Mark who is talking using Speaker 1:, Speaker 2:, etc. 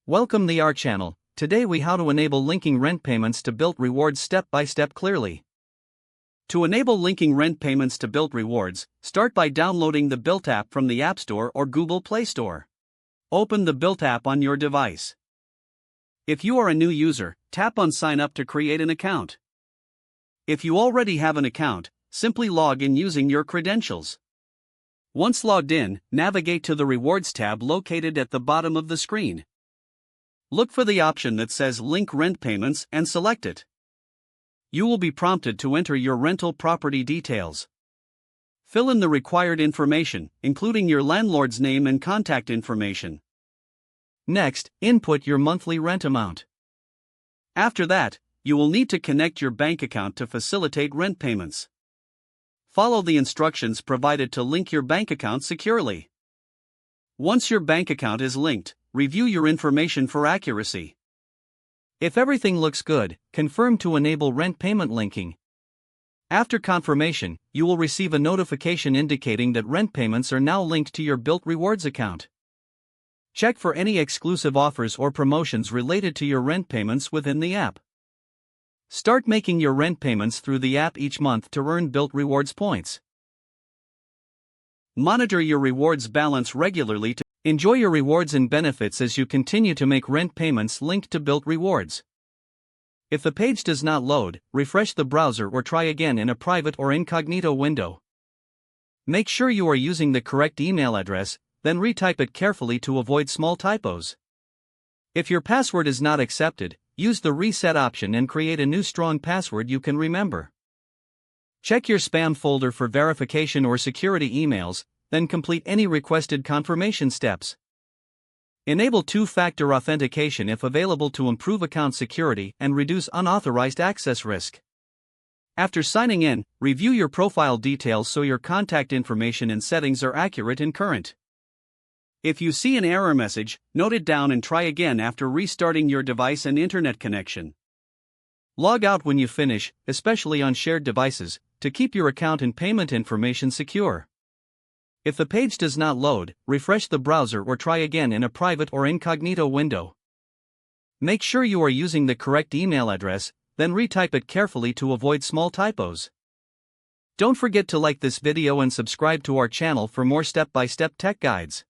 Speaker 1: Welcome to our channel. Today we how to enable linking rent payments to Bilt Rewards step by step clearly. To enable linking rent payments to Bilt Rewards, start by downloading the Bilt app from the App Store or Google Play Store. Open the Bilt app on your device. If you are a new user, tap on Sign Up to create an account. If you already have an account, simply log in using your credentials. Once logged in, navigate to the Rewards tab located at the bottom of the screen. Look for the option that says Link Rent Payments and select it. You will be prompted to enter your rental property details. Fill in the required information, including your landlord's name and contact information. Next, input your monthly rent amount. After that, you will need to connect your bank account to facilitate rent payments. Follow the instructions provided to link your bank account securely. Once your bank account is linked, review your information for accuracy. If everything looks good, confirm to enable rent payment linking. After confirmation, you will receive a notification indicating that rent payments are now linked to your Bilt Rewards account. Check for any exclusive offers or promotions related to your rent payments within the app. Start making your rent payments through the app each month to earn Bilt Rewards points. Monitor your rewards balance regularly to enjoy your rewards and benefits as you continue to make rent payments linked to Bilt Rewards. If the page does not load, refresh the browser or try again in a private or incognito window. Make sure you are using the correct email address, then retype it carefully to avoid small typos. If your password is not accepted, use the reset option and create a new strong password you can remember. Check your spam folder for verification or security emails, then complete any requested confirmation steps. Enable two-factor authentication if available to improve account security and reduce unauthorized access risk. After signing in, review your profile details so your contact information and settings are accurate and current. If you see an error message, note it down and try again after restarting your device and internet connection. Log out when you finish, especially on shared devices, to keep your account and payment information secure. If the page does not load, refresh the browser or try again in a private or incognito window. Make sure you are using the correct email address, then retype it carefully to avoid small typos. Don't forget to like this video and subscribe to our channel for more step-by-step tech guides.